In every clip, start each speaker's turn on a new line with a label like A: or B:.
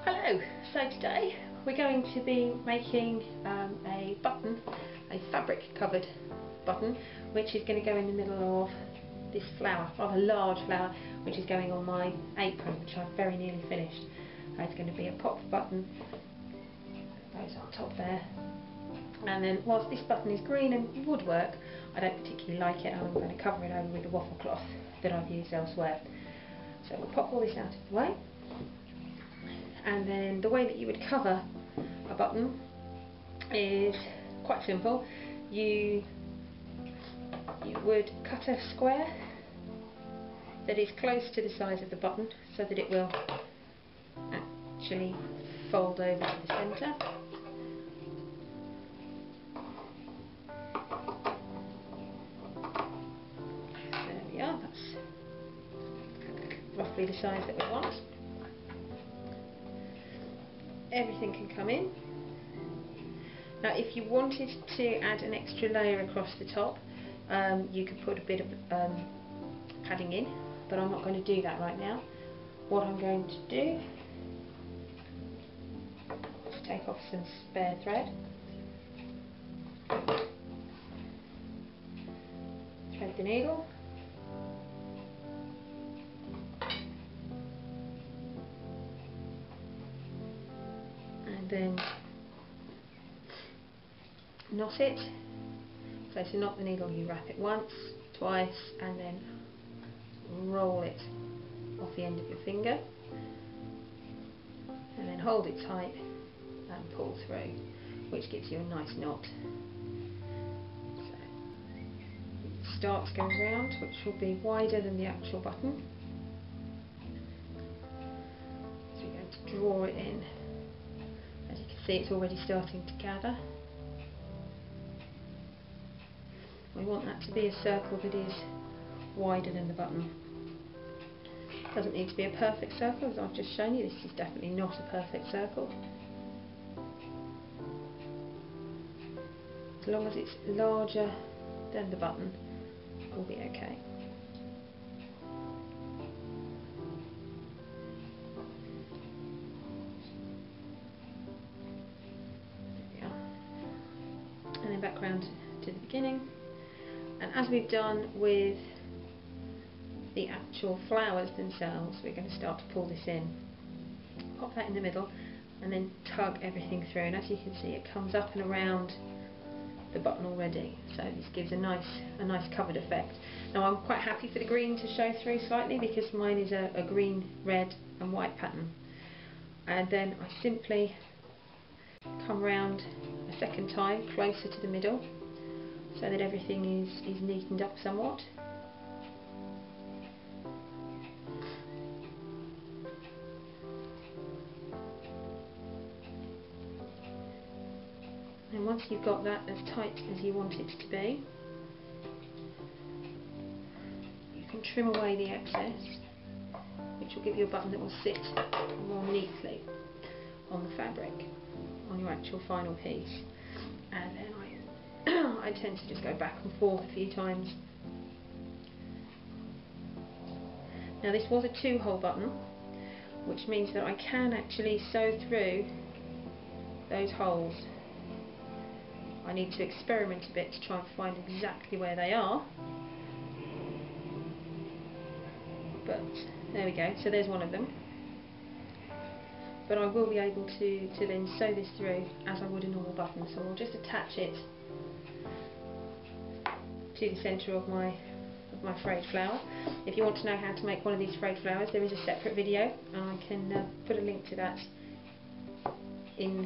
A: Hello, so today we're going to be making a button, a fabric covered button, which is going to go in the middle of this flower, rather large flower, which is going on my apron, which I've very nearly finished. It's going to be a pop button, goes on top there, and then whilst this button is green and would work, I don't particularly like it, and I'm going to cover it over with the waffle cloth that I've used elsewhere. So we'll pop all this out of the way. And then the way that you would cover a button is quite simple. You would cut a square that is close to the size of the button so that it will actually fold over to the centre. There we are, that's roughly the size that we want. Everything can come in. Now if you wanted to add an extra layer across the top, you could put a bit of padding in, but I'm not going to do that right now. What I'm going to do is take off some spare thread, thread the needle, and then knot it. So to knot the needle, you wrap it once, twice, and then roll it off the end of your finger, and then hold it tight and pull through, which gives you a nice knot. So the start goes round, which will be wider than the actual button. So you're going to draw it in. As you can see, it's already starting to gather. We want that to be a circle that is wider than the button. It doesn't need to be a perfect circle, as I've just shown you. This is definitely not a perfect circle. As long as it's larger than the button, we'll be okay. There we are. And then back round to the beginning. And as we've done with the actual flowers themselves, we're going to start to pull this in. Pop that in the middle and then tug everything through, and as you can see it comes up and around the button already, so this gives a nice covered effect. Now I'm quite happy for the green to show through slightly because mine is a green, red and white pattern, and then I simply come round a second time closer to the middle so that everything is neatened up somewhat. And once you've got that as tight as you want it to be, you can trim away the excess, which will give you a button that will sit more neatly on the fabric, on your actual final piece. And then I tend to just go back and forth a few times. Now this was a 2-hole button, which means that I can actually sew through those holes. I need to experiment a bit to try and find exactly where they are, but there we go, so there's one of them. But I will be able to then sew this through as I would a normal button, so I'll just attach it to the centre of my frayed flower. If you want to know how to make one of these frayed flowers, there is a separate video, and I can put a link to that in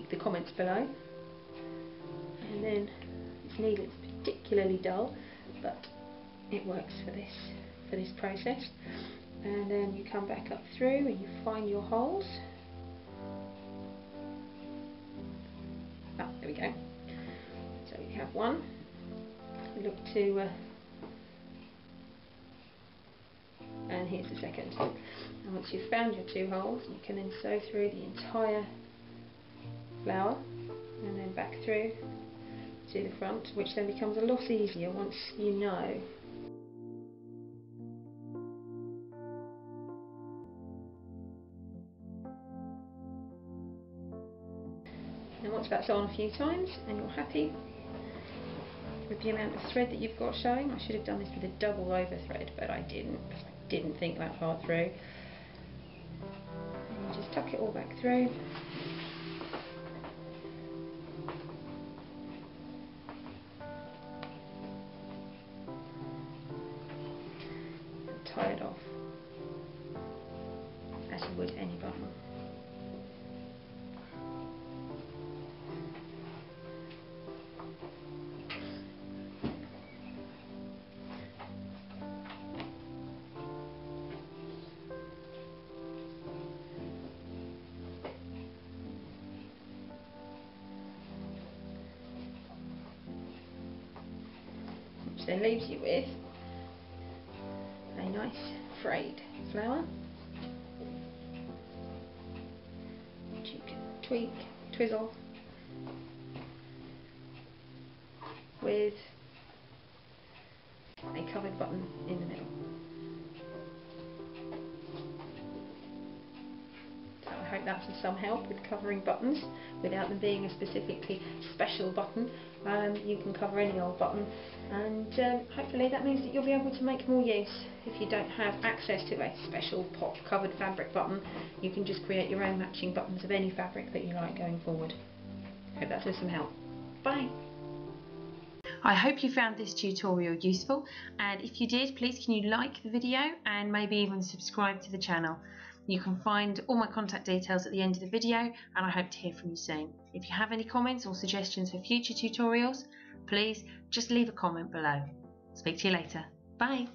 A: the comments below. And then this needle is particularly dull, but it works for this process. And then you come back up through and you find your holes. There we go. So we have one. We look to and here's the second. And once you've found your 2 holes, you can then sew through the entire flower and then back through to the front, which then becomes a lot easier once you know that on a few times and you're happy with the amount of thread that you've got showing. I should have done this with a double over thread, but I didn't because I didn't think that far through. And you just tuck it all back through. And tie it off as you would any button. Which then leaves you with a nice frayed flower, which you can tweak, twizzle with a covered button in the middle. So I hope that's of some help with covering buttons without them being a specifically special button. You can cover any old button, and hopefully that means that you'll be able to make more use. If you don't have access to a special pop covered fabric button, you can just create your own matching buttons of any fabric that you like going forward. Hope that's of some help. Bye! I hope you found this tutorial useful, and if you did, please can you like the video and maybe even subscribe to the channel. You can find all my contact details at the end of the video, and I hope to hear from you soon. If you have any comments or suggestions for future tutorials, please just leave a comment below. Speak to you later. Bye!